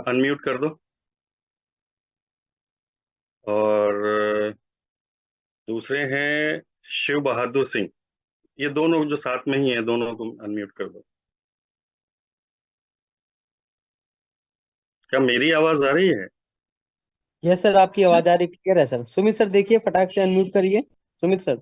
Unmute कर दो। और दूसरे हैं शिव बहादुर सिंह। ये दोनों जो साथ में ही हैं, दोनों को अनम्यूट कर दो। क्या मेरी आवाज आ रही है? यस सर, आपकी आवाज आ रही, क्लियर है सर। सुमित सर देखिए, फटाक से अनम्यूट करिए। सुमित सर।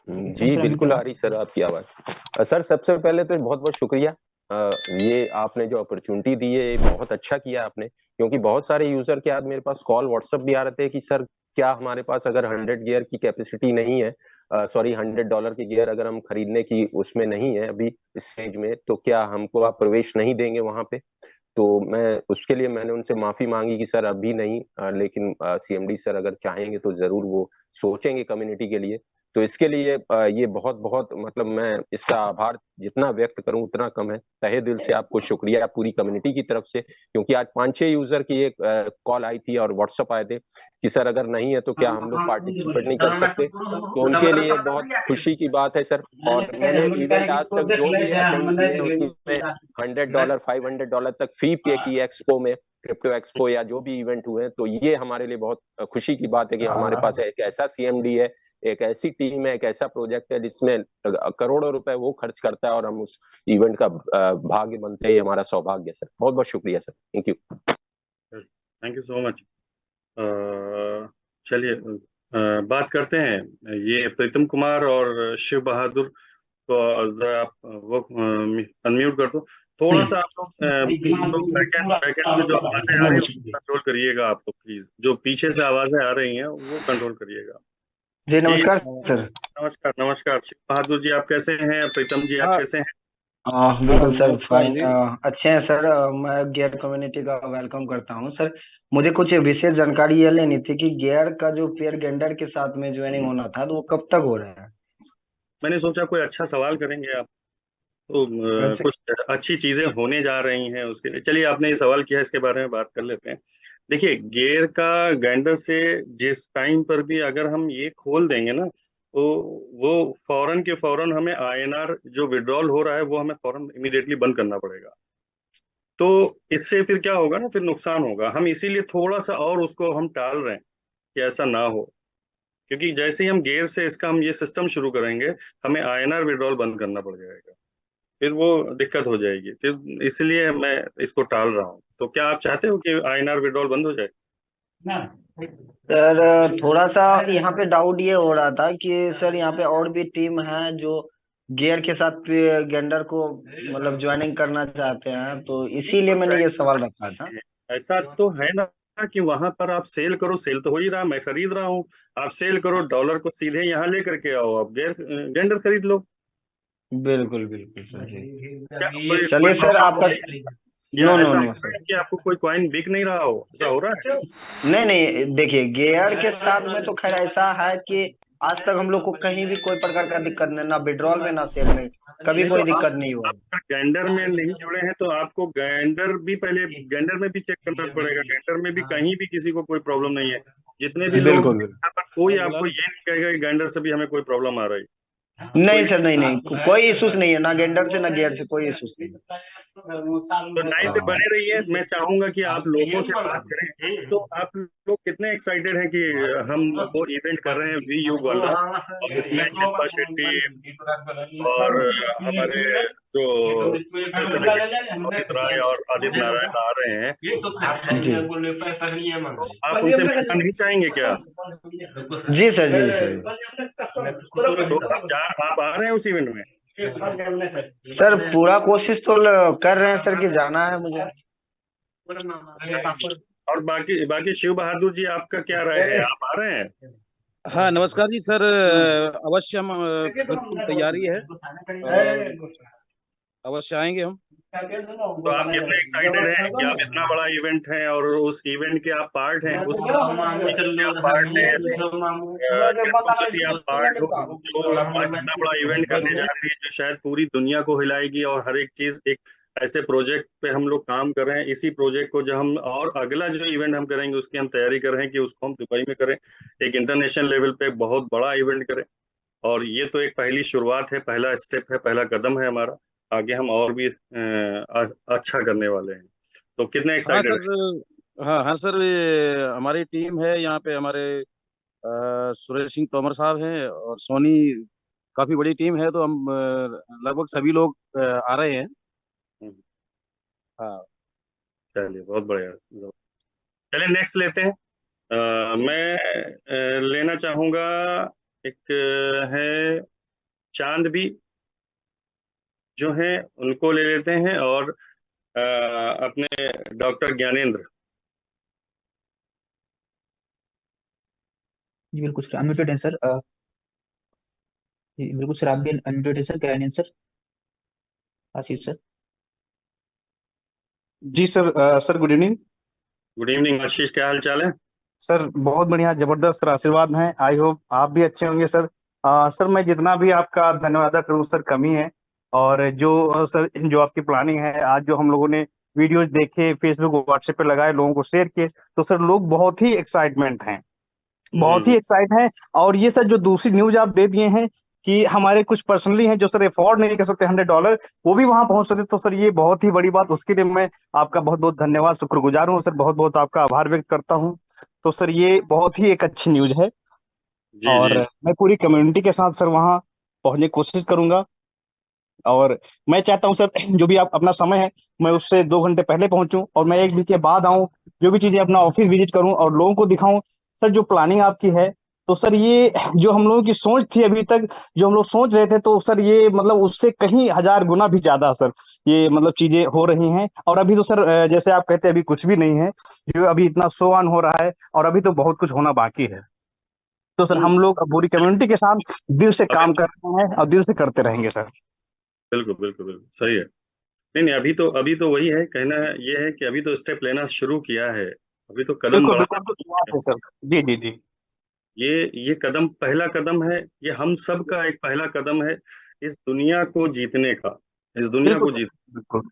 जी बिल्कुल आ रही सर आपकी आवाज। सर सबसे पहले तो बहुत बहुत शुक्रिया। ये आपने जो अपॉर्चुनिटी दी है ये बहुत अच्छा किया आपने, क्योंकि बहुत सारे यूजर के आज मेरे पास कॉल व्हाट्सएप भी आ रहे थे कि सर क्या हमारे पास अगर 100 गियर की कैपेसिटी नहीं है, सॉरी $100 के गियर अगर हम खरीदने की उसमें नहीं है अभी इस स्टेज में, तो क्या हमको आप प्रवेश नहीं देंगे वहां पे। तो मैं उसके लिए मैंने उनसे माफी मांगी कि सर अभी नहीं, लेकिन सीएमडी सर अगर चाहेंगे तो जरूर वो सोचेंगे कम्युनिटी के लिए। तो इसके लिए ये बहुत बहुत मतलब मैं इसका आभार जितना व्यक्त करूं उतना कम है। तहे दिल से आपको शुक्रिया पूरी कम्युनिटी की तरफ से, क्योंकि आज 5-6 यूजर की एक कॉल आई थी और व्हाट्सएप आए थे कि सर अगर नहीं है तो क्या हम लोग पार्टिसिपेट नहीं कर सकते। तो उनके लिए बहुत खुशी की बात है सर। और मैंने इवेंट आज तक जो भी अटेंड किए उसमें $100 $500 तक फी पे की एक्सपो में, क्रिप्टो एक्सपो या जो भी इवेंट हुए। तो ये हमारे लिए बहुत खुशी की बात है कि हमारे पास एक ऐसा सीएमडी है, एक ऐसी टीम है, एक ऐसा प्रोजेक्ट है जिसमें करोड़ों रुपए वो खर्च करता है और हम उस इवेंट का भाग्य बनते हैं। हमारा सौभाग्य सर। बहुत बहुत शुक्रिया sir. Thank you. Thank you so much. चलिए, बात करते हैं। ये प्रीतम कुमार और शिव बहादुर को जरा आप वो अनम्यूट कर दो। थोड़ा सा आप लोग तो बैकएंड बैकएंड से जो आवाजें आ रही है उसको कंट्रोल करिएगा। आप लोग प्लीज, जो पीछे से आवाजें आ रही हैं वो कंट्रोल करिएगा। जी जी नमस्कार सर। नमस्कार। नमस्कार शिव बहादुर जी, आप कैसे हैं? प्रीतम जी आप हाँ कैसे हैं? बिल्कुल सर, नमस्कार फाइन। जी। अच्छे हैं सर। मैं गियर कम्युनिटी का वेलकम करता हूं सर। मुझे कुछ विशेष जानकारी ये लेनी थी कि गियर का जो पेयर गेंडर के साथ में ज्वाइनिंग होना था, तो वो कब तक हो रहा है? मैंने सोचा कोई अच्छा सवाल करेंगे आप, तो वैसे कुछ अच्छी चीजें होने जा रही हैं उसके लिए। चलिए, आपने ये सवाल किया, इसके बारे में बात कर लेते हैं। देखिए, गियर का ग्राइंडर से जिस टाइम पर भी अगर हम ये खोल देंगे ना, तो वो फौरन के फौरन हमें आईएनआर जो विड्रॉल हो रहा है वो हमें फौरन इमीडिएटली बंद करना पड़ेगा। तो इससे फिर क्या होगा ना, फिर नुकसान होगा। हम इसीलिए थोड़ा सा और उसको हम टाल रहे हैं कि ऐसा ना हो। क्योंकि जैसे ही हम गियर से इसका हम ये सिस्टम शुरू करेंगे, हमें आईएनआर विड्रॉल बंद करना पड़ जाएगा। फिर वो दिक्कत हो जाएगी। फिर इसलिए मैं इसको टाल रहा हूँ। तो क्या आप चाहते हो कि आईएनआर विड्रॉल बंद हो जाए? सर थोड़ा सा यहाँ पे डाउट ये हो रहा था कि सर यहाँ पे और भी टीम है जो गियर के साथ गेंडर को मतलब ज्वाइनिंग करना चाहते हैं, तो नहीं इसीलिए तो मैंने ये सवाल रखा था। ऐसा तो है ना कि वहां पर आप सेल करो। सेल तो हो ही रहा, मैं खरीद रहा हूँ। आप सेल करो, डॉलर को सीधे यहाँ लेकर के आओ, आप गेंडर खरीद लो। बिल्कुल बिल्कुल सर जी। क्या कोई कोई चलिए सर, प्रॉब्लम हो आपका रही है? या नो नो ऐसा हो नो रहा सर। है कि आपको कोई कॉइन बिक नहीं रहा हो? ऐसा हो रहा है? नहीं नहीं, देखिए गियर के साथ में तो खैर ऐसा है कि आज तक हम लोग को कहीं भी कोई प्रकार का दिक्कत नहीं, ना विड्रॉल में ना सेल में कभी नहीं तो कोई आप दिक्कत नहीं हुआ। आप अगर ग्राइंडर में नहीं जुड़े हैं तो आपको ग्राइंडर भी पहले ग्राइंडर में भी चेक करना पड़ेगा। ग्राइंडर में भी कहीं भी किसी को कोई प्रॉब्लम नहीं है। जितने भी लोग बिल्कुल हैं, बिल्कुल। यहाँ पर कोई आपको ये नहीं कहेगा कि ग्राइंडर से भी हमें कोई प्रॉब्लम आ रही। तो नहीं सर, नहीं नहीं, कोई इशूज नहीं है, ना गेंडर से ना गियर से कोई इशूज नहीं तो लाइन पे बने रहिए। मैं चाहूंगा कि आप लोगों से बात करें। तो आप लोग कितने एक्साइटेड हैं कि हम वो इवेंट कर रहे हैं वी यू वाला, और उसमें शिल्पा शेट्टी और हमारे जो दूसरे सेलिब्रिटी अमित राय और आदित्य नारायण आ रहे हैं। है। जी तो आप उनसे मिलना नहीं चाहेंगे क्या? जी सर, जी सर। तो आप आ रहे हैं उस इवेंट में? सर पूरा कोशिश तो कर रहे हैं सर कि जाना है मुझे। और बाकी बाकी शिव बहादुर जी, आपका क्या राय है? आप आ रहे हैं? हाँ नमस्कार जी सर, अवश्य हम बिल्कुल तैयारी है और अवश्य आएंगे हम। तो आप कितने एक्साइटेड हैं कि आप इतना बड़ा इवेंट है और उस इवेंट के आप पार्ट हैं, उस चीज के आप पार्ट हैं, ऐसे क्रिप्टो का भी आप पार्ट हो, जो आज इतना बड़ा इवेंट करने जा रही है जो शायद पूरी दुनिया को हिलाएगी। और हर एक चीज एक ऐसे प्रोजेक्ट पे हम लोग काम कर रहे हैं। इसी प्रोजेक्ट को जो हम और अगला जो इवेंट हम करेंगे उसकी हम तैयारी कर रहे हैं कि उसको हम दुबई में करें, एक इंटरनेशनल लेवल पे बहुत बड़ा इवेंट करें। और ये तो एक पहली शुरुआत है, पहला स्टेप है, पहला कदम है हमारा। आगे हम और भी अच्छा करने वाले हैं। तो कितने हाँ एक्साइटेड हैं? सर। हाँ हाँ सर, ये हमारी टीम है यहाँ पे, हमारे सुरेश सिंह तोमर साहब हैं और सोनी, काफी बड़ी टीम है, तो हम लगभग सभी लोग आ रहे हैं। हम्म, हाँ चलिए बहुत बढ़िया। चलिए नेक्स्ट लेते हैं। मैं लेना चाहूंगा, एक है चांद भी जो है, उनको ले लेते हैं, और अपने डॉक्टर ज्ञानेंद्र। जी बिल्कुल सर, अनम्यूटेड है सर। जी बिल्कुल सर, आप भी अनम्यूटेड है सर, क्या है सर? आशीष सर। जी sir. Sir good evening. Good evening Ashish, क्या हाल चाल है? सर बहुत बढ़िया, जबरदस्त सर, आशीर्वाद हैं। आई होप आप भी अच्छे होंगे सर। सर मैं जितना भी आपका धन्यवाद करूँ सर कमी है। और जो सर जो आपकी प्लानिंग है, आज जो हम लोगों ने वीडियोज देखे, फेसबुक व्हाट्सएप पे लगाए, लोगों को शेयर किए, तो सर लोग बहुत ही एक्साइटमेंट हैं, बहुत ही हम्म। एक्साइट हैं। और ये सर जो दूसरी न्यूज आप दे दिए हैं कि हमारे कुछ पर्सनली हैं जो सर अफोर्ड नहीं कर सकते $100, वो भी वहां पहुंच सकते, तो सर ये बहुत ही बड़ी बात। उसके लिए मैं आपका बहुत बहुत धन्यवाद, शुक्रगुजार हूँ सर, बहुत बहुत आपका आभार व्यक्त करता हूँ। तो सर ये बहुत ही एक अच्छी न्यूज है। जी और जी। मैं पूरी कम्युनिटी के साथ सर वहाँ पहुंचने की कोशिश करूंगा। और मैं चाहता हूँ सर जो भी आप अपना समय है, मैं उससे 2 घंटे पहले पहुंचूं और मैं 1 दिन के बाद आऊं, जो भी चीजें अपना ऑफिस विजिट करूं और लोगों को दिखाऊं। सर जो प्लानिंग आपकी है, तो सर ये जो हम लोगों की सोच थी अभी तक, जो हम लोग सोच रहे थे, तो सर ये मतलब उससे कहीं 1000 गुना भी ज्यादा सर ये मतलब चीजें हो रही हैं। और अभी तो सर जैसे आप कहते हैं अभी कुछ भी नहीं है, जो अभी इतना शो ऑन हो रहा है, और अभी तो बहुत कुछ होना बाकी है। तो सर हम्म, हम लोग पूरी कम्युनिटी के साथ दिल से अभी काम कर रहे हैं और दिल से करते रहेंगे सर। बिल्कुल बिल्कुल बिल्कुल सही है। नहीं नहीं, अभी तो वही है, कहना ये है कि अभी तो स्टेप लेना शुरू किया है, अभी तो कदम बिल्कुल बढ़ाना बिल्कुल, तो बाकी बात है। है सर। जी जी जी। ये कदम, पहला कदम है, ये हम सब का एक पहला कदम है इस दुनिया को जीतने का, इस दुनिया बिल्कुल को सर, जीत बिल्कुल सर।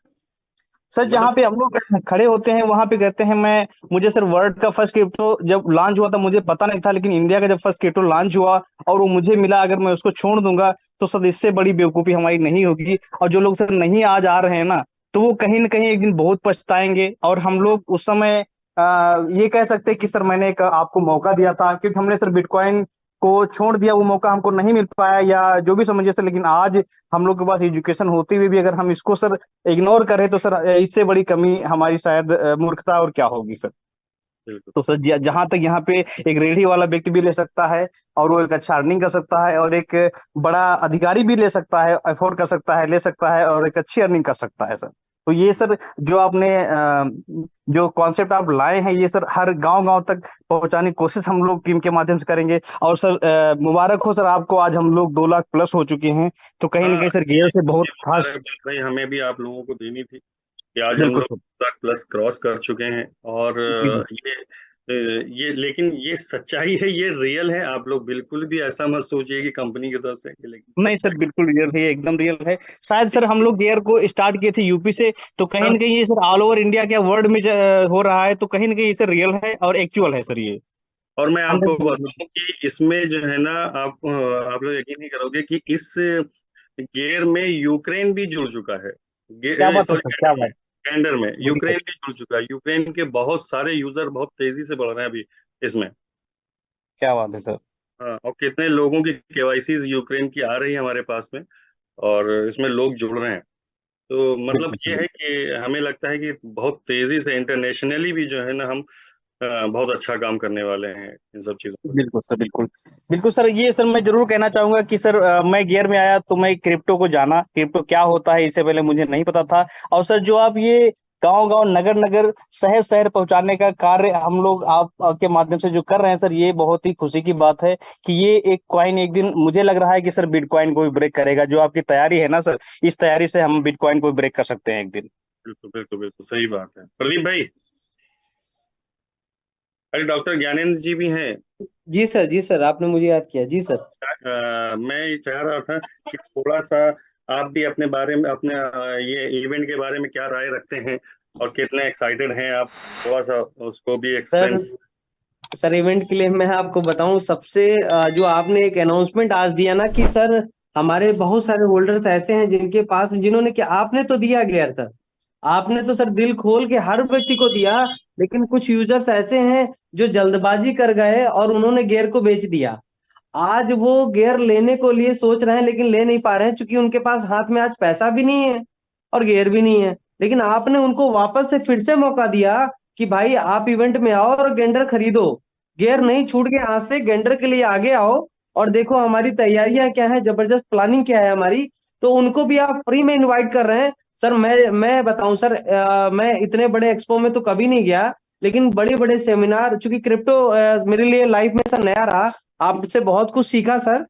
मतलब। जहाँ पे हम लोग खड़े होते हैं वहां पे कहते हैं, मैं मुझे सर वर्ल्ड का फर्स्ट क्रिप्टो जब लॉन्च हुआ था मुझे पता नहीं था, लेकिन इंडिया का जब फर्स्ट क्रिप्टो लॉन्च हुआ और वो मुझे मिला, अगर मैं उसको छोड़ दूंगा तो सर इससे बड़ी बेवकूफी हमारी नहीं होगी। और जो लोग सर नहीं आज आ रहे हैं ना, तो वो कहीं ना कहीं एक दिन बहुत पछताएंगे। और हम लोग उस समय ये कह सकते हैं कि सर मैंने एक आपको मौका दिया था, क्योंकि हमने सर बिटकॉइन को छोड़ दिया, वो मौका हमको नहीं मिल पाया या जो भी समझिए सर। लेकिन आज हम लोग के पास एजुकेशन होते हुए भी अगर हम इसको सर इग्नोर करें, तो सर इससे बड़ी कमी हमारी शायद मूर्खता और क्या होगी सर। बिल्कुल तो सर जहां तक यहाँ पे एक रेडी वाला व्यक्ति भी ले सकता है और वो एक अच्छा अर्निंग कर सकता है, और एक बड़ा अधिकारी भी ले सकता है, अफोर्ड कर सकता है, ले सकता है, और एक अच्छी अर्निंग कर सकता है सर। तो ये सर जो आपने जो कॉन्सेप्ट आप लाए हैं, ये सर हर गांव गांव तक पहुंचाने की कोशिश हम लोग टीम के माध्यम से करेंगे। और सर मुबारक हो सर आपको, आज हम लोग 2 लाख प्लस हो चुके हैं। तो कहीं ना हाँ। कहीं सर गेयर से ये बहुत मुबारक फास्ट। बात भाई हमें भी आप लोगों को देनी थी कि आज हम बिल्कुल लोग सर। 1 लाख प्लस क्रॉस कर चुके हैं। और जी जी। ये लेकिन ये सच्चाई है, ये रियल है। आप लोग बिल्कुल भी ऐसा मत सोचिए कि कंपनी की तरफ से, लेकिन नहीं सर, सच्चाई बिल्कुल रियल है, एकदम रियल है। शायद सर हम लोग गेयर को स्टार्ट किए थे यूपी से, तो कहीं ना कहीं ये सर ऑल ओवर इंडिया क्या वर्ल्ड में हो रहा है, तो कहीं ना कहीं ये सर रियल है और एक्चुअल है सर ये। और मैं आपको 100%। बताऊं कि इसमें जो है ना, आप लोग यकीन नहीं करोगे कि इस गियर में यूक्रेन भी जुड़ चुका है। क्या बात है सॉरी, सर, क्या कैंडर में, बात। कैंडर में बढ़िया। यूक्रेन भी जुड़ चुका है। यूक्रेन के बहुत सारे यूजर बहुत तेजी से बढ़ रहे हैं अभी इसमें। क्या बात है सर। हाँ, और कितने लोगों की केवाईसी यूक्रेन की आ रही है हमारे पास में, और इसमें लोग जुड़ रहे हैं। तो मतलब बिल्कुल ये सर। है कि हमें लगता है कि बहुत तेजी से इंटरनेशनली भी जो है ना, हम बहुत अच्छा काम करने वाले हैं इन सब चीजों को बिल्कुल सर, बिल्कुल बिल्कुल सर। ये सर मैं जरूर कहना चाहूंगा कि सर मैं गियर में आया तो मैं क्रिप्टो को जाना, क्रिप्टो क्या होता है इससे पहले मुझे नहीं पता था। और सर जो आप ये गांव गांव नगर नगर शहर शहर पहुंचाने का कार्य हम लोग आप के माध्यम से जो कर रहे हैं सर, ये बहुत ही खुशी की बात है कि ये एक कॉइन एक दिन मुझे लग रहा है कि सर बिटकॉइन को भी ब्रेक करेगा। जो आपकी तैयारी है ना सर, इस तैयारी से हम बिटकॉइन को भी ब्रेक कर सकते हैं एक दिन। बिल्कुल बिल्कुल बिल्कुल सही बात है प्रदीप भाई। अरे डॉक्टर ज्ञानेंद्र जी भी हैं। जी सर, आपने मुझे याद किया। जी सर। मैं ये चाह रहा था कि थोड़ा सा आप भी अपने बारे में, अपने ये इवेंट के बारे में क्या राय रखते हैं, और कितने एक्साइटेड हैं आप, थोड़ा सा उसको भी एक्सप्लेन। सर सर इवेंट के लिए मैं आपको बताऊं, सबसे जो आपने एक अनाउंसमेंट आज दिया ना कि सर हमारे बहुत सारे होल्डर्स ऐसे हैं जिनके पास, जिन्होंने क्या, आपने तो दिया गियर सर, आपने तो सर दिल खोल के हर व्यक्ति को दिया, लेकिन कुछ यूजर्स ऐसे हैं जो जल्दबाजी कर गए और उन्होंने गियर को बेच दिया। आज वो गियर लेने को लिए सोच रहे हैं लेकिन ले नहीं पा रहे हैं, क्योंकि उनके पास हाथ में आज पैसा भी नहीं है और गियर भी नहीं है। लेकिन आपने उनको वापस से फिर से मौका दिया कि भाई आप इवेंट में आओ और गेंडर खरीदो, गियर नहीं छूट के हाथ से, गेंडर के लिए आगे आओ और देखो हमारी तैयारियां क्या है, जबरदस्त प्लानिंग क्या है हमारी। तो उनको भी आप फ्री में इनवाइट कर रहे हैं सर। मैं बताऊं सर, मैं इतने बड़े एक्सपो में तो कभी नहीं गया, लेकिन बड़े बड़े सेमिनार, चूंकि क्रिप्टो मेरे लिए लाइफ में सर नया रहा, आपसे बहुत कुछ सीखा सर।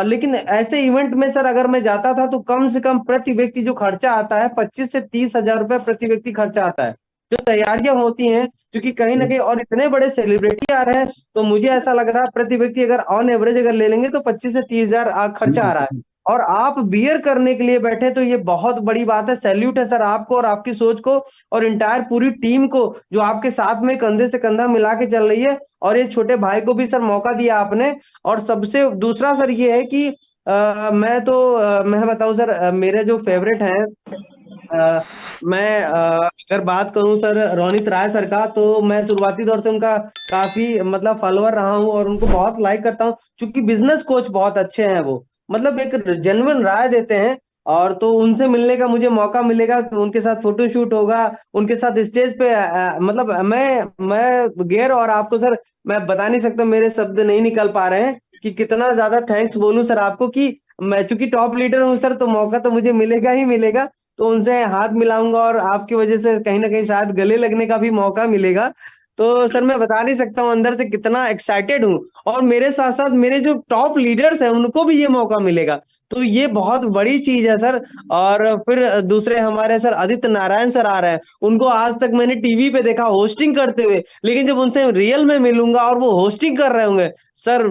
लेकिन ऐसे इवेंट में सर अगर मैं जाता था तो कम से कम प्रति व्यक्ति जो खर्चा आता है 25 से 30 हजार रुपए प्रति व्यक्ति खर्चा आता है, जो तैयारियां होती हैं, क्योंकि कहीं ना कहीं और इतने बड़े सेलिब्रिटी आ रहे हैं, तो मुझे ऐसा लग रहा है प्रति व्यक्ति अगर ऑन एवरेज अगर ले लेंगे तो 25 से 30 हजार खर्चा आ रहा है। और आप बियर करने के लिए बैठे, तो ये बहुत बड़ी बात है। सैल्यूट है सर आपको और आपकी सोच को और इंटायर पूरी टीम को जो आपके साथ में कंधे से कंधा मिला के चल रही है। और ये छोटे भाई को भी सर मौका दिया आपने। और सबसे दूसरा सर ये है कि मैं बताऊं सर, मेरे जो फेवरेट हैं, मैं अगर बात करूं सर रोनित राय सर का, तो मैं शुरुआती दौर से उनका काफी मतलब फॉलोअर रहा हूं और उनको बहुत लाइक करता हूं, क्योंकि बिजनेस कोच बहुत अच्छे हैं वो, मतलब एक जेन्युइन राय देते हैं। और तो उनसे मिलने का मुझे मौका मिलेगा, तो उनके साथ फोटो शूट होगा, उनके साथ स्टेज पे मतलब मैं गेर और आपको सर, मैं बता नहीं सकता, मेरे शब्द नहीं निकल पा रहे हैं कि कितना ज्यादा थैंक्स बोलूं सर आपको, कि मैं चूंकि टॉप लीडर हूं सर, तो मौका तो मुझे मिलेगा ही मिलेगा। तो उनसे हाथ मिलाऊंगा और आपकी वजह से कहीं ना कहीं शायद गले लगने का भी मौका मिलेगा। तो सर मैं बता नहीं सकता हूँ अंदर से कितना एक्साइटेड हूँ, और मेरे साथ साथ मेरे जो टॉप लीडर्स हैं उनको भी ये मौका मिलेगा, तो ये बहुत बड़ी चीज है सर। और फिर दूसरे हमारे सर आदित्य नारायण सर आ रहे हैं, उनको आज तक मैंने टीवी पे देखा होस्टिंग करते हुए, लेकिन जब उनसे रियल में मिलूंगा और वो होस्टिंग कर रहे होंगे सर,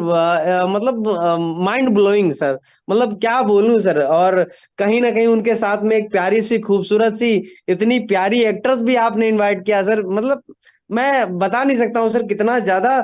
मतलब माइंड ब्लोइंग सर, मतलब क्या बोलूं सर। और कहीं ना कहीं उनके साथ में एक प्यारी सी खूबसूरत सी इतनी प्यारी एक्ट्रेस भी आपने इनवाइट किया सर, मतलब मैं बता नहीं सकता हूँ सर कितना ज्यादा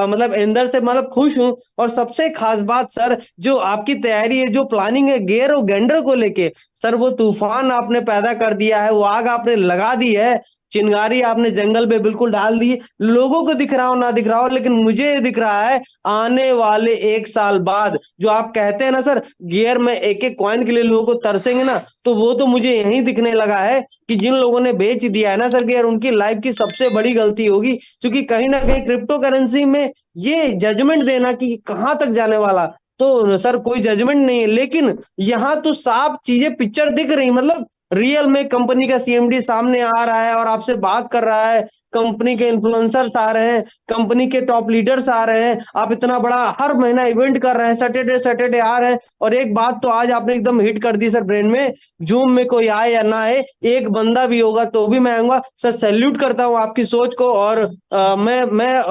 मतलब अंदर से मतलब खुश हूँ। और सबसे खास बात सर, जो आपकी तैयारी है, जो प्लानिंग है गेयर और गेंडर को लेके सर, वो तूफान आपने पैदा कर दिया है, वो आग आपने लगा दी है, चिंगारी आपने जंगल में बिल्कुल डाल दी। लोगों को दिख रहा हो ना दिख रहा हो, लेकिन मुझे दिख रहा है आने वाले 1 साल बाद, जो आप कहते हैं ना सर गियर में एक एक कॉइन के लिए लोगों को तरसेंगे ना, तो वो तो मुझे यही दिखने लगा है कि जिन लोगों ने बेच दिया है ना सर गियर, उनकी लाइफ की सबसे बड़ी गलती होगी। क्योंकि कहीं ना कहीं क्रिप्टो करेंसी में ये जजमेंट देना कि कहां तक जाने वाला, तो सर कोई जजमेंट नहीं है, लेकिन यहाँ तो साफ चीजें पिक्चर दिख रही, मतलब रियल में कंपनी का सीएमडी सामने आ रहा है और आपसे बात कर रहा है, कंपनी के इन्फ्लुएंसर्स आ रहे हैं, कंपनी के टॉप लीडर्स आ रहे हैं, आप इतना बड़ा हर महीना इवेंट कर रहे हैं, सैटरडे सैटरडे आ रहे हैं। और एक बात तो आज आपने एकदम हिट कर दी सर ब्रेन में, जूम में कोई आए या ना आए, एक बंदा भी होगा तो भी मैं आऊंगा सर। सैल्यूट करता हूं आपकी सोच को। और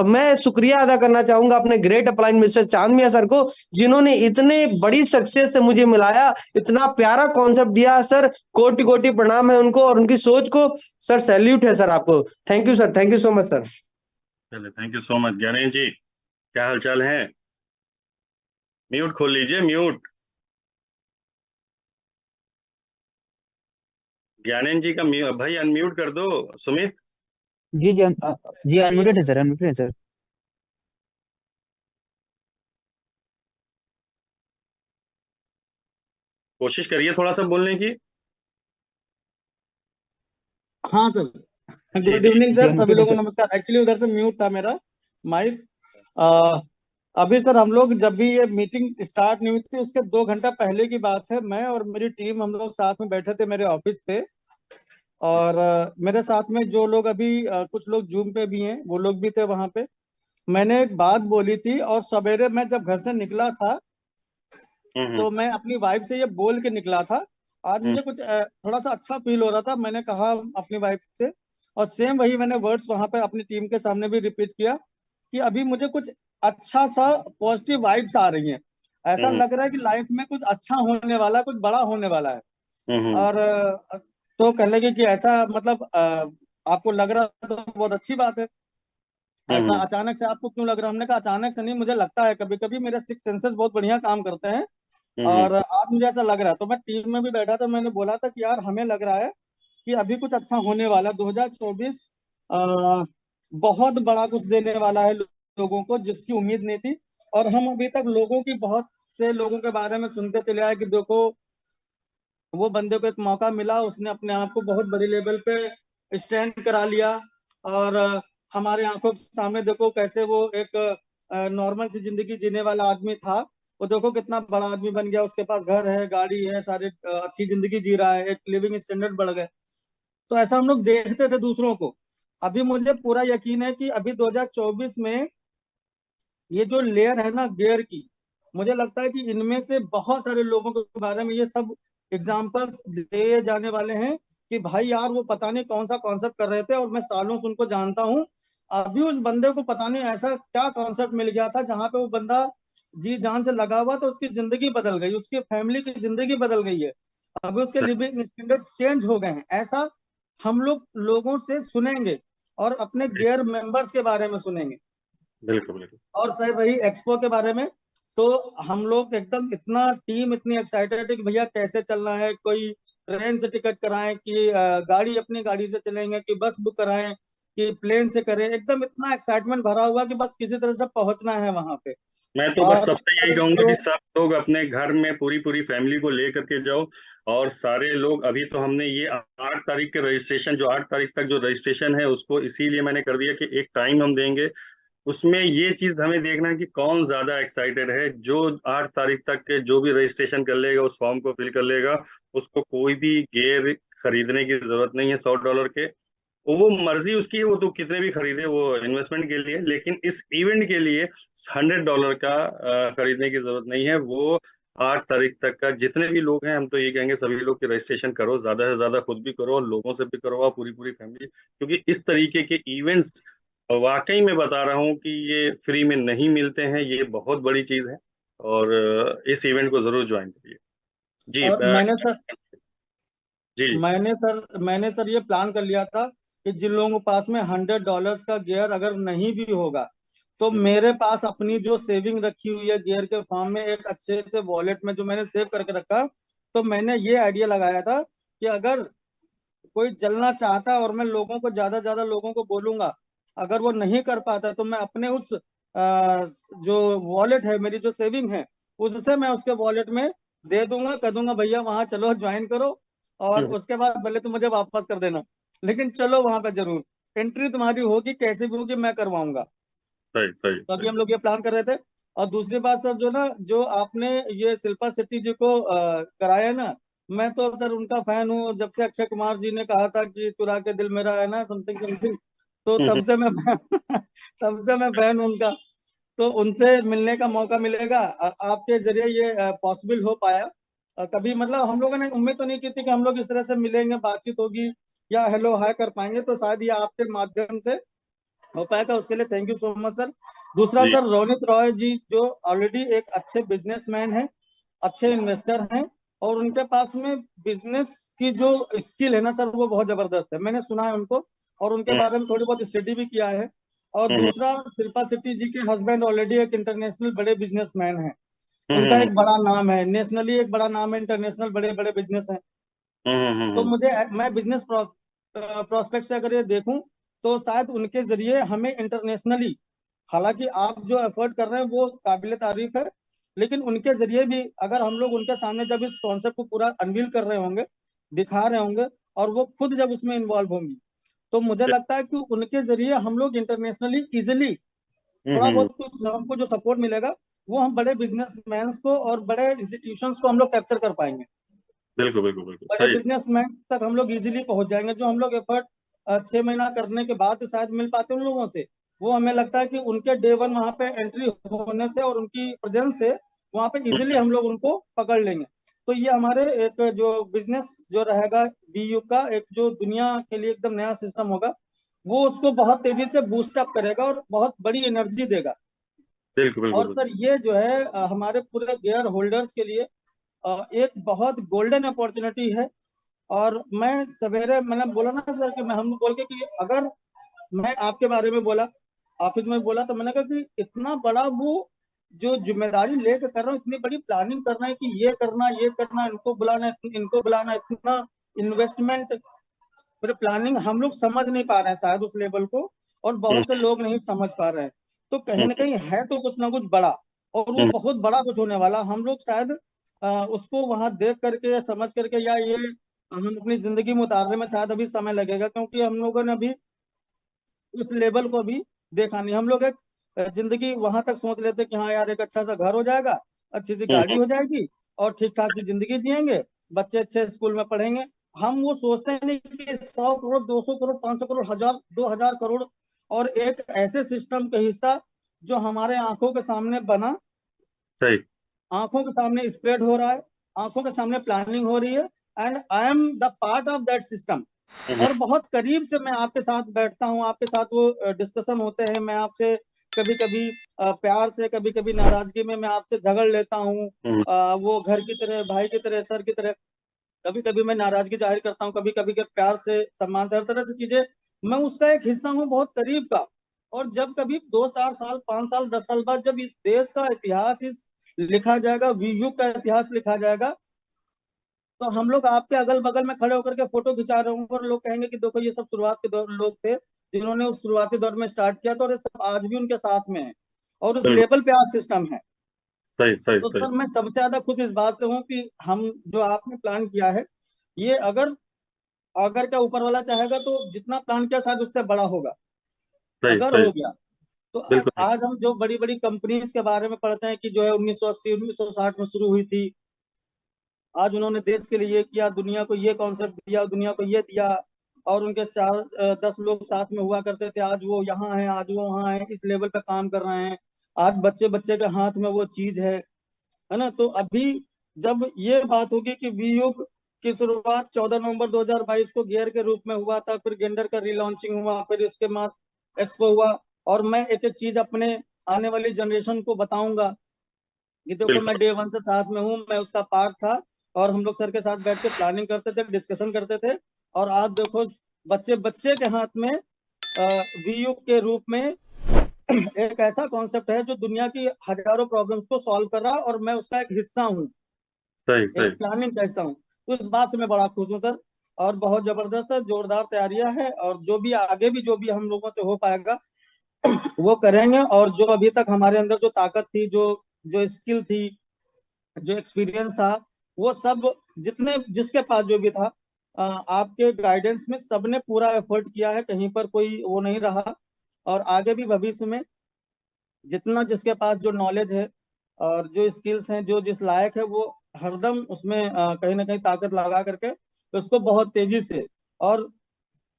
मैं शुक्रिया अदा करना चाहूंगा अपने ग्रेट अपलाइन मिस्टर चांदमिया सर को, जिन्होंने इतने बड़ी सक्सेस से मुझे मिलाया, इतना प्यारा कॉन्सेप्ट दिया सर। कोटि कोटि प्रणाम है उनको और उनकी सोच को सर, सैल्यूट है सर आपको। Thank you sir, thank you so much sir. चलिए, thank you so much Gyanesh ji. क्या हाल चाल है? म्यूट खोल लीजिए, म्यूट। ज्ञानेश जी का भाई अनम्यूट कर दो। सुमित। जी जी जी अनम्यूटेड है सर, अनम्यूटेड है सर। कोशिश करिए थोड़ा सा बोलने की। हाँ सर, जी गुड जी। इवनिंग जी सर, सभी अनम्यूटेड है लोगों सर। को नमस्कार। एक्चुअली उधर से म्यूट था मेरा माइक। अभी सर हम लोग जब भी ये मीटिंग स्टार्ट नहीं हुई थी, उसके 2 घंटा पहले की बात है, मैं और मेरी टीम हम लोग साथ में बैठे थे मेरे ऑफिस पे। और मेरे साथ में जो लोग अभी कुछ लोग जूम पे भी हैं, वो लोग भी थे वहां पे। मैंने एक बात बोली थी और सवेरे मैं जब घर से निकला था, हम्म तो मैं अपनी वाइफ से ये बोल के निकला था। आज हम्म मुझे कुछ थोड़ा सा अच्छा फील हो रहा था, मैंने कहा अपनी वाइफ से, और सेम वही मैंने वर्ड्स वहां पे अपनी टीम के सामने भी रिपीट किया, कि अभी मुझे कुछ अच्छा सा पॉजिटिव वाइब्स आ रही हैं। ऐसा हम्म लग रहा है कि लाइफ में कुछ अच्छा होने वाला है, कुछ बड़ा होने वाला है। हम्म और तो कहने लगे कि ऐसा मतलब आपको लग रहा है तो बहुत अच्छी बात है। ऐसा हम्म अचानक से आपको क्यों लग रहा है? हमने कहा अचानक से नहीं, मुझे लगता है कभी कभी मेरे सिक्स सेंसेस बहुत बढ़िया काम करते हैं। और आज मुझे ऐसा लग रहा है, तो मैं टीम में भी बैठा था, मैंने बोला था कि यार हमें लग रहा है कि अभी कुछ अच्छा होने वाला है। 2024 बहुत बड़ा कुछ देने वाला है लोगों को, जिसकी उम्मीद नहीं थी। और हम अभी तक लोगों की, बहुत से लोगों के बारे में सुनते चले आए कि देखो वो बंदे को एक मौका मिला, उसने अपने आप को बहुत बड़ी लेवल पे स्टैंड करा लिया। और हमारे आंखों के सामने देखो कैसे वो एक नॉर्मल सी जिंदगी जीने वाला आदमी था, वो देखो कितना बड़ा आदमी बन गया, उसके पास घर है, गाड़ी है, सारे अच्छी जिंदगी जी रहा है, एक लिविंग स्टैंडर्ड बढ़ गए। तो ऐसा हम लोग देखते थे दूसरों को। अभी मुझे पूरा यकीन है कि अभी 2024 में ये जो लेयर है ना गियर की, मुझे लगता है कि इनमें से बहुत सारे लोगों के बारे में ये सब एग्जाम्पल्स दिए जाने वाले हैं कि भाई यार वो पता नहीं कौन सा कॉन्सेप्ट कर रहे थे और मैं सालों से उनको जानता हूँ। अभी उस बंदे को पता नहीं ऐसा क्या कॉन्सेप्ट मिल गया था जहां पे वो बंदा जी जान से लगा हुआ, तो उसकी जिंदगी बदल गई, उसकी फैमिली की जिंदगी बदल गई है। अभी उसके लिविंग स्टैंडर्ड्स चेंज हो गए हैं। ऐसा हम लोग लोगों से सुनेंगे और अपने गियर मेंबर्स के बारे में सुनेंगे। बिल्कुल बिल्कुल। और सर रही एक्सपो के बारे में, तो हम लोग एकदम इतना टीम इतनी एक्साइटेड है कि भैया कैसे चलना है, कोई ट्रेन से टिकट कराएं कि गाड़ी अपनी गाड़ी से चलेंगे कि बस बुक कराएं कि प्लेन से करें, एकदम इतना एक्साइटमेंट भरा हुआ कि बस किसी तरह से पहुंचना है वहां पे। मैं तो बस और सबसे यही सर कहूंगा जो कि सब लोग अपने घर में पूरी पूरी फैमिली को लेकर के जाओ। और सारे लोग, अभी तो हमने ये 8 तारीख के रजिस्ट्रेशन, जो 8 तारीख तक जो रजिस्ट्रेशन है उसको इसीलिए मैंने कर दिया कि एक टाइम हम देंगे, उसमें ये चीज हमें देखना है कि कौन ज्यादा एक्साइटेड है। जो 8 तारीख तक के जो भी रजिस्ट्रेशन कर लेगा, उस फॉर्म को फिल कर लेगा, उसको कोई भी गेयर खरीदने की जरूरत नहीं है $100 के। वो मर्जी उसकी है, वो तो कितने भी खरीदे, वो इन्वेस्टमेंट के लिए। लेकिन इस इवेंट के लिए $100 का खरीदने की जरूरत नहीं है। वो 8 तारीख तक का जितने भी लोग हैं, हम तो ये कहेंगे सभी लोग की रजिस्ट्रेशन करो, ज्यादा से ज्यादा खुद भी करो और लोगों से भी करवाओ, पूरी पूरी फैमिली। क्योंकि इस तरीके के इवेंट्स वाकई में बता रहा हूँ कि ये फ्री में नहीं मिलते हैं, ये बहुत बड़ी चीज है। और इस इवेंट को जरूर ज्वाइन करिए। जी और जी जी। मैंने सर ये प्लान कर लिया था कि जिन लोगों के पास में $100 का गियर अगर नहीं भी होगा, तो मेरे पास अपनी जो सेविंग रखी हुई है गियर के फॉर्म में एक अच्छे से वॉलेट में जो मैंने सेव करके रखा, तो मैंने ये आइडिया लगाया था कि अगर कोई चलना चाहता है और मैं लोगों को ज्यादा ज्यादा लोगों को बोलूंगा, अगर वो नहीं कर पाता तो मैं अपने उस जो वॉलेट है, मेरी जो सेविंग है, उससे मैं उसके वॉलेट में दे दूंगा, कह दूंगा भैया वहां चलो ज्वाइन करो, और उसके बाद भले तुम मुझे वापस कर देना, लेकिन चलो वहां पे जरूर। एंट्री तुम्हारी होगी, कैसे भी होगी, मैं करवाऊंगा। सही सही तो अभी सही। हम लोग ये प्लान कर रहे थे। और दूसरी बात सर, जो ना जो आपने ये शिल्पा शेट्टी जी को कराया ना, मैं तो सर उनका फैन हूँ जब से अक्षय कुमार जी ने कहा था कि चुरा के दिल मेरा है ना, समथिंग समथिंग। तो तब से मैं तब से मैं फैन हूँ उनका। तो उनसे मिलने का मौका मिलेगा, आपके जरिए ये पॉसिबल हो पाया। कभी मतलब हम लोगों ने उम्मीद तो नहीं की थी कि हम लोग इस तरह से मिलेंगे, बातचीत होगी या हेलो हाय कर पाएंगे, तो शायद ये आपके माध्यम से हो पाएगा। उसके लिए thank you so much sir. दूसरा जी सर, रोनित रॉय जी जो ऑलरेडी एक अच्छे बिजनेसमैन हैं, अच्छे इन्वेस्टर हैं, और उनके पास में बिजनेस की जो स्किल है ना सर, वो बहुत जबरदस्त है, मैंने सुना है उनको, और उनके हम्म बारे में थोड़ी बहुत स्टडी भी किया है। और हम्म दूसरा, शिल्पा शेट्टी जी के हस्बैंड ऑलरेडी एक इंटरनेशनल बड़े बिजनेसमैन हैं, उनका हम्म एक बड़ा नाम है, नेशनली एक बड़ा नाम है, इंटरनेशनल बड़े बड़े बिजनेस है। तो हम्म। मुझे, मैं बिजनेस प्रोस्पेक्ट से अगर ये देखूं, तो शायद उनके जरिए हमें इंटरनेशनली, हालांकि आप जो एफर्ट कर रहे हैं वो काबिल तारीफ है, लेकिन उनके जरिए भी अगर हम लोग उनके सामने जब इस कॉन्सेप्ट को पूरा अनवील कर रहे होंगे, दिखा रहे होंगे, और वो खुद जब उसमें इन्वॉल्व होंगी, तो मुझे लगता है कि उनके जरिए हम लोग इंटरनेशनली इजिली थोड़ा हम्म। बहुत कुछ हमको जो सपोर्ट मिलेगा, वो हम बड़े बिजनेसमैन को और बड़े इंस्टीट्यूशंस को हम लोग कैप्चर कर पाएंगे। बिल्कुल बिल्कुल बिल्कुल बड़े सही। बिजनेसमैन तक हम लोग इजीली पहुंच जाएंगे, जो हम लोग एफर्ट 6 महीना करने के बाद शायद मिल पाते हैं उन लोगों से, वो हमें लगता है कि उनके डे वन वहां पे एंट्री होने से और उनकी प्रेजेंस से वहां पे इजीली हम लोग उनको पकड़ लेंगे। तो ये हमारे एक जो बिजनेस जो रहेगा बीयू का, एक जो दुनिया के लिए एकदम नया सिस्टम होगा, वो उसको बहुत तेजी से बूस्ट अप करेगा और बहुत बड़ी एनर्जी देगा। बिल्कुल बिल्कुल और बिल्कुल। सर ये जो है हमारे पूरे गियर होल्डर्स के लिए एक बहुत गोल्डन अपॉर्चुनिटी है। और मैं सवेरे मैंने बोला ना सर कि मैं हम बोल के कि अगर मैं आपके बारे में बोला, ऑफिस में बोला, तो मैंने कहा कि इतना बड़ा वो जो जिम्मेदारी लेकर कर रहा हूँ, इतनी बड़ी प्लानिंग करना है कि ये करना, इनको बुलाना, इतना इन्वेस्टमेंट, फिर प्लानिंग हम लोग समझ नहीं पा रहे हैं शायद उस लेवल को, और बहुत से लोग नहीं समझ पा रहे हैं। तो कहीं ना कहीं है तो कुछ ना कुछ बड़ा, और वो बहुत बड़ा कुछ होने वाला। हम लोग शायद उसको वहां देख करके या समझ करके, या ये हम अपनी जिंदगी में उतारने में शायद अभी समय लगेगा, क्योंकि हम लोगों ने अभी उस लेवल को भी देखा नहीं। हम लोग एक जिंदगी वहां तक सोच लेते कि हाँ यार, एक अच्छा सा घर हो जाएगा, अच्छी सी गाड़ी हो जाएगी, और ठीक ठाक सी जिंदगी जिएंगे, बच्चे अच्छे स्कूल में पढ़ेंगे। हम वो सोचते नहीं कि 100 करोड़, 200 करोड़, 500 करोड़, 1000, 2000 करोड़, और एक ऐसे सिस्टम का हिस्सा जो हमारे आंखों के सामने बना, सही। आंखों के सामने स्प्रेड हो रहा है, आंखों के सामने प्लानिंग हो रही है, and I am the part of that system. और बहुत करीब से मैं आपके साथ बैठता हूँ, आपके साथ वो डिस्कशन होते हैं, मैं आपसे कभी कभी प्यार से, कभी कभी नाराजगी में मैं आपसे झगड़ लेता हूँ, वो घर की तरह, भाई की तरह, सर की तरह। कभी कभी मैं नाराजगी जाहिर करता हूँ, कभी कभी के प्यार से, सम्मान से, हर तरह से चीजें, मैं उसका एक हिस्सा हूँ बहुत करीब का। और जब कभी 2-4 साल, 5 साल, 10 साल बाद जब इस देश का इतिहास इस लिखा जाएगा, वीयुग का इतिहास लिखा जाएगा, तो हम लोग आपके अगल बगल में खड़े होकर के फोटो खिंचा रहे होंगे, और लोग कहेंगे कि देखो ये सब शुरुआत के दौर लोग थे जिन्होंने उस शुरुआती दौर में स्टार्ट किया था, और ये सब आज भी उनके साथ में है, और उस बिल्कुल लेवल पे आज सिस्टम है। सही सही तो सही। सर मैं सबसे ज्यादा खुश इस बात से हूँ कि हम जो आपने प्लान किया है, ये अगर अगर क्या ऊपर वाला चाहेगा तो जितना प्लान किया शायद उससे बड़ा होगा, सही अगर सही। हो गया तो। बिल्कुल आज हम जो बड़ी बड़ी कंपनीज के बारे में पढ़ते हैं कि जो है 1980, 1960 में शुरू हुई थी, आज उन्होंने देश के लिए ये किया, दुनिया को ये कॉन्सेप्ट दिया, दुनिया को ये दिया, और उनके 10 लोग साथ में हुआ करते थे, आज वो यहाँ हैं, आज वो वहाँ हैं, इस लेवल पे काम कर रहे हैं। आज बच्चे बच्चे के हाथ में वो चीज है ना। तो अभी जब ये बात होगी कि वीयुग की शुरुआत 14 नवंबर 2022 को गियर के रूप में हुआ था, फिर गेंडर का रिलॉन्चिंग हुआ, फिर इसके बाद एक्सपो हुआ, और मैं एक एक चीज अपने आने वाली जनरेशन को बताऊंगा कि देखो मैं बिल्कुल। डे वन से साथ में हूँ, मैं उसका पार्ट था, और हम लोग सर के साथ बैठ के प्लानिंग करते थे, डिस्कशन करते थे, और आज देखो बच्चे बच्चे के हाथ में वीयुग के रूप में एक ऐसा कॉन्सेप्ट है जो दुनिया की हजारों प्रॉब्लम्स को सॉल्व कर रहा है, और मैं उसका एक हिस्सा हूँ, सही एक सही। प्लानिंग का हिस्सा हूँ। तो इस बात से मैं बड़ा खुश हूँ सर, और बहुत जबरदस्त है, जोरदार तैयारियां है, और जो भी आगे भी जो भी हम लोगों से हो पाएगा वो करेंगे। और जो अभी तक हमारे अंदर जो ताकत थी, जो जो स्किल थी, जो एक्सपीरियंस था, वो सब जितने जिसके पास जो भी था, आपके गाइडेंस में सबने पूरा एफर्ट किया है, कहीं पर कोई वो नहीं रहा। और आगे भी भविष्य में जितना जिसके पास जो नॉलेज है और जो स्किल्स हैं, जो जिस लायक है, वो हरदम उसमें कहीं ना कहीं ताकत लगा करके उसको बहुत तेजी से, और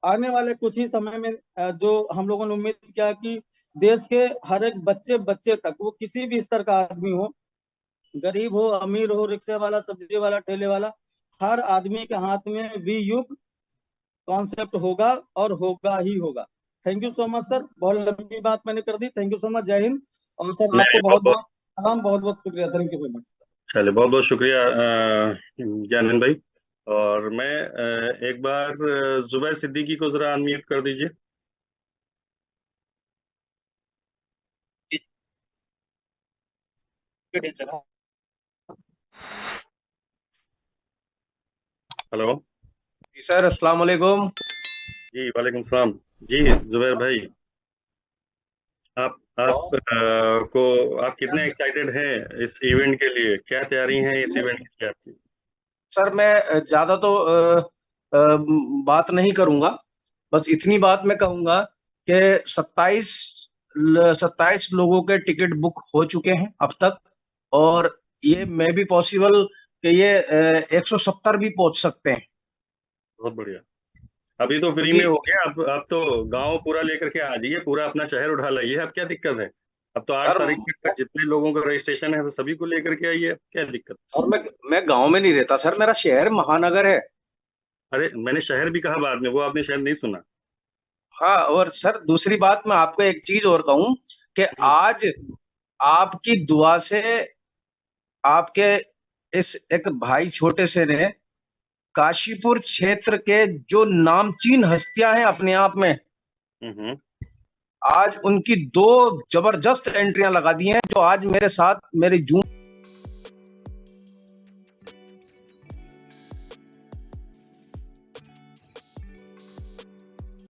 आने वाले कुछ ही समय में जो हम लोगों ने उम्मीद किया कि देश के हर एक बच्चे बच्चे तक, वो किसी भी स्तर का आदमी हो, गरीब हो, अमीर हो, रिक्शे वाला, सब्जी वाला, ठेले वाला, हर आदमी के हाथ में वी युग कॉन्सेप्ट होगा, और होगा ही होगा। Thank you so much sir, बहुत लंबी बात मैंने कर दी, थैंक यू सो मच, जय हिंद। और सर नहीं, आपको बहुत बहुत बहुत। बहुत सलाम, बहुत बहुत शुक्रिया, थैंक यू सो मच। चलिए, बहुत बहुत शुक्रिया ज्ञानंद भाई। और मैं एक बार जुबैर सिद्दीकी को जरा अनम्यूट कर दीजिए। हेलो। जी सर, अस्सलाम वालेकुम। जी वालेकुम सलाम। जी जुबैर भाई, आप को आप कितने एक्साइटेड हैं इस इवेंट के लिए? क्या तैयारी है इस इवेंट के लिए आपकी? सर मैं ज्यादा तो बात नहीं करूंगा, बस इतनी बात मैं कहूंगा कि 27 27 लोगों के टिकट बुक हो चुके हैं अब तक, और ये मे भी पॉसिबल कि ये 170 भी पहुंच सकते हैं, बहुत बढ़िया। अभी तो फ्री में क्योंकि हो गया। आप तो गांव पूरा लेकर के आ जाइए, पूरा अपना शहर उठा लाइए। अब क्या दिक्कत है? अब तो 8 तारीख तक जितने लोगों का रजिस्ट्रेशन है, तो सभी को लेकर के आइए, अब क्या दिक्कत? और मैं गांव में नहीं रहता सर, मेरा शहर महानगर है। अरे मैंने शहर भी कहा बाद में, वो आपने शायद नहीं सुना। हाँ, और सर दूसरी बात मैं आपको एक चीज और कहूं कि आज आपकी दुआ से, आपके इस एक भाई छोटे से ने काशीपुर क्षेत्र के जो नामचीन हस्तियां हैं अपने आप में, हम्म। आज उनकी 2 जबरदस्त एंट्रियां लगा दी हैं, जो आज मेरे साथ मेरी जून